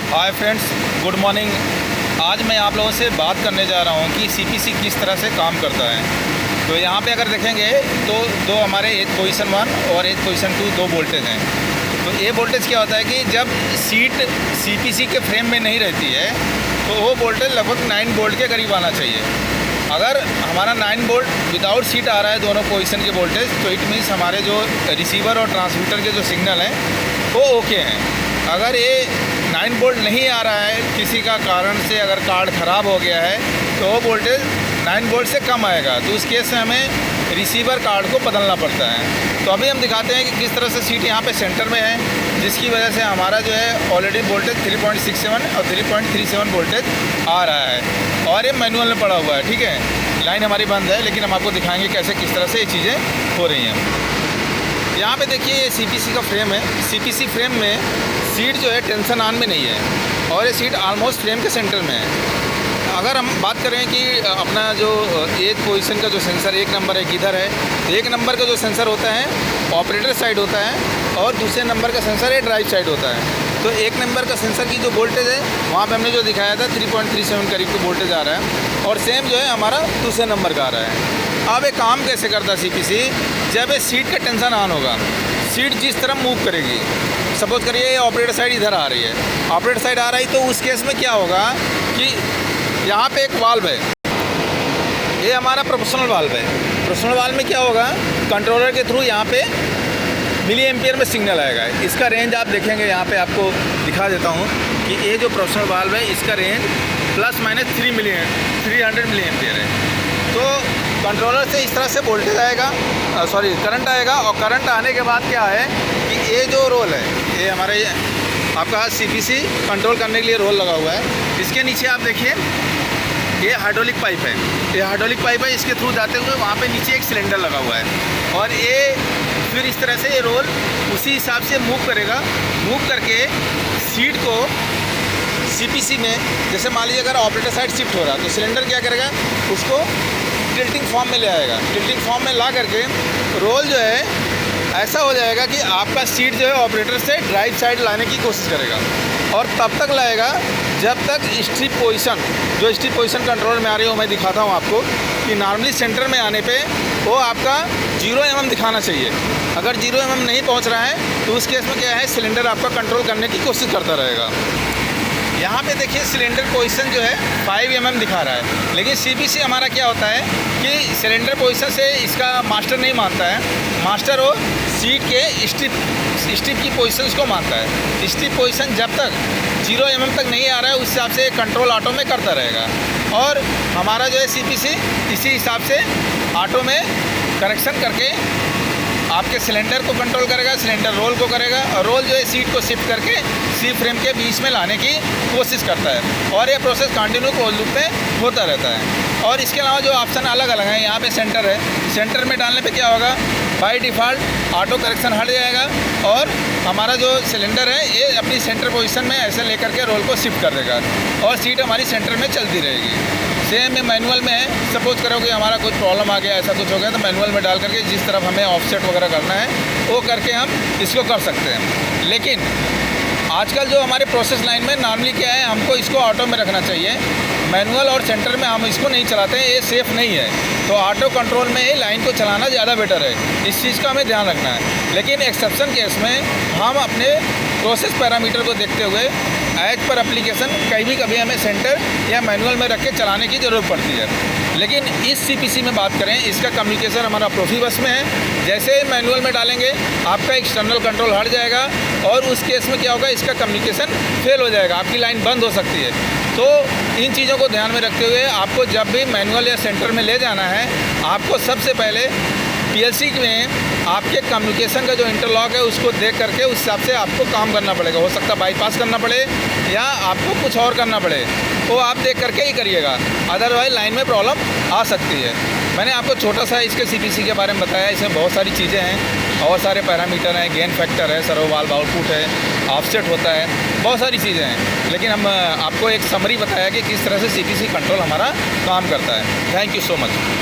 Hi friends, good morning. आज मैं आप लोगों से बात करने जा रहा हूं कि सीपीसी किस तरह से काम करता है। तो यहाँ पे अगर देखेंगे तो दो हमारे एक पोजीशन 1 और एक पोजीशन 2 दो वोल्टेज हैं। तो ये वोल्टेज क्या होता है कि जब सीट सीपीसी के फ्रेम में नहीं रहती है तो वो वोल्टेज लगभग 9 वोल्ट के करीब आना चाहिए। अगर हमारा 9 वोल्ट विदाउट सीट आ रहा है दोनों पोजीशन के वोल्टेज, तो इट मीन्स हमारे जो रिसीवर और ट्रांसमीटर के जो सिग्नल हैं वो ओके हैं। अगर ये 9 वोल्ट नहीं आ रहा है किसी का कारण से, अगर कार्ड ख़राब हो गया है तो वो वोल्टेज 9 वोल्ट से कम आएगा। तो उस केस में हमें रिसीवर कार्ड को बदलना पड़ता है। तो अभी हम दिखाते हैं कि किस तरह से सीट यहाँ पे सेंटर में है, जिसकी वजह से हमारा जो है ऑलरेडी वोल्टेज 3.67 और 3.37 वोल्टेज आ रहा है और ये मैनुअल में पड़ा हुआ है। ठीक है, लाइन हमारी बंद है, लेकिन हम आपको दिखाएंगे कैसे किस तरह से ये चीज़ें हो रही हैं। यहाँ पे देखिए ये सीपीसी का फ्रेम है। सीपीसी फ्रेम में सीट जो है टेंशन ऑन में नहीं है और ये सीट ऑलमोस्ट फ्रेम के सेंटर में है। अगर हम बात करें कि अपना जो एक पोजीशन का जो सेंसर 1 नंबर है किधर है, तो 1 नंबर का जो सेंसर होता है ऑपरेटर साइड होता है और दूसरे नंबर का सेंसर है ड्राइव साइड होता है। तो 1 नंबर का सेंसर की जो वोल्टेज है वहाँ पे हमने जो दिखाया था 3.37 करीब का वोल्टेज आ रहा है और सेम जो है हमारा दूसरे नंबर का आ रहा है। अब ये काम कैसे करता है सीपीसी, जब ये सीट का टेंशन ऑन होगा, सीट जिस तरह मूव करेगी, सपोज करिए ये ऑपरेटर साइड इधर आ रही है, ऑपरेटर साइड आ रही, तो उस केस में क्या होगा कि यहाँ पे एक वाल्व है, ये हमारा प्रोपोर्शनल वाल्व है। प्रोपोर्शनल वाल्व में क्या होगा, कंट्रोलर के थ्रू यहाँ पे मिली एम्पियर में सिग्नल आएगा। इसका रेंज आप देखेंगे, यहाँ पे आपको दिखा देता हूँ कि ये जो प्रोपोर्शनल वाल्व है इसका रेंज +- 300 मिली एम्पियर है। तो कंट्रोलर से इस तरह से वोल्टेज आएगा, करंट आएगा और करंट आने के बाद क्या है कि ये जो रोल है, ये हमारे आपका सीपीसी कंट्रोल करने के लिए रोल लगा हुआ है। इसके नीचे आप देखिए ये हाइड्रोलिक पाइप है, ये हाइड्रोलिक पाइप है, इसके थ्रू जाते हुए वहाँ पे नीचे एक सिलेंडर लगा हुआ है और ये फिर इस तरह से ये रोल उसी हिसाब से मूव करेगा। मूव करके सीट को सीपीसी में, जैसे मान लीजिए अगर ऑपरेटर साइड शिफ्ट हो रहा है तो सिलेंडर क्या करेगा, उसको टिल्टिंग फॉर्म में ले आएगा। टिल्टिंग फॉर्म में ला करके रोल जो है ऐसा हो जाएगा कि आपका सीट जो है ऑपरेटर से ड्राइव साइड लाने की कोशिश करेगा और तब तक लाएगा जब तक स्ट्रिप पोजीशन, जो स्ट्रिप पोजीशन कंट्रोल में आ रही हो, मैं दिखाता हूँ आपको कि नॉर्मली सेंटर में आने पे वो आपका 0 mm दिखाना चाहिए। अगर 0 mm नहीं पहुँच रहा है तो उस केस में क्या है, सिलेंडर आपका कंट्रोल करने की कोशिश करता रहेगा। यहाँ पे देखिए सिलेंडर पोजीशन जो है 5 mm दिखा रहा है, लेकिन सीपीसी हमारा क्या होता है कि सिलेंडर पोजीशन से इसका मास्टर नहीं मानता है। मास्टर वो सीट के स्ट्रिप की पोजीशन को मानता है। स्ट्रिप पोजीशन जब तक 0 mm तक नहीं आ रहा है उस हिसाब से कंट्रोल ऑटो में करता रहेगा और हमारा जो है सीपीसी इसी हिसाब से ऑटो में करेक्शन करके आपके सिलेंडर को कंट्रोल करेगा, सिलेंडर रोल को करेगा और रोल जो है सीट को शिफ्ट करके सी फ्रेम के बीच में लाने की कोशिश करता है और ये प्रोसेस कंटिन्यू क्लोज लूप में होता रहता है। और इसके अलावा जो ऑप्शन अलग अलग हैं, यहाँ पे सेंटर है, सेंटर में डालने पे क्या होगा, बाय डिफ़ॉल्ट ऑटो करेक्शन हट जाएगा और हमारा जो सिलेंडर है ये अपनी सेंटर पोजीशन में ऐसे लेकर के रोल को शिफ्ट कर देगा और सीट हमारी सेंटर में चलती रहेगी। सेम में मैनुअल में है, सपोज करो कि हमारा कुछ प्रॉब्लम आ गया, ऐसा कुछ हो गया, तो मैनुअल में डाल करके जिस तरफ हमें ऑफसेट वगैरह करना है वो करके हम इसको कर सकते हैं। लेकिन आजकल जो हमारे प्रोसेस लाइन में नॉर्मली क्या है, हमको इसको ऑटो में रखना चाहिए। मैनुअल और सेंटर में हम इसको नहीं चलाते हैं, ये सेफ़ नहीं है। तो ऑटो कंट्रोल में ये लाइन को चलाना ज़्यादा बेटर है, इस चीज़ का हमें ध्यान रखना है। लेकिन एक्सेप्शन केस में हम अपने प्रोसेस पैरामीटर को देखते हुए एज पर एप्लीकेशन कभी हमें सेंटर या मैनुअल में रख के चलाने की ज़रूरत पड़ती है। लेकिन इस सीपीसी में बात करें, इसका कम्युनिकेशन हमारा प्रोफिबस में है। जैसे ही मैनुअल में डालेंगे आपका एक्सटर्नल कंट्रोल हट जाएगा और उस केस में क्या होगा, इसका कम्युनिकेशन फेल हो जाएगा, आपकी लाइन बंद हो सकती है। तो इन चीज़ों को ध्यान में रखते हुए आपको जब भी मैनुअल या सेंटर में ले जाना है, आपको सबसे पहले पीएलसी में आपके कम्युनिकेशन का जो इंटरलॉक है उसको देख करके उस हिसाब से आपको काम करना पड़ेगा। हो सकता है बाईपास करना पड़े या आपको कुछ और करना पड़े, वो आप देख करके ही करिएगा, अदरवाइज लाइन में प्रॉब्लम आ सकती है। मैंने आपको छोटा सा इसके सीपीसी के बारे में बताया, इसमें बहुत सारी चीज़ें हैं, बहुत सारे पैरामीटर हैं, गेन फैक्टर है, सर्वो वाल्व आउटपुट है, ऑफसेट होता है, बहुत सारी चीज़ें हैं। लेकिन हम आपको एक समरी बताया कि किस तरह से सीपीसी कंट्रोल हमारा काम करता है। Thank you so much.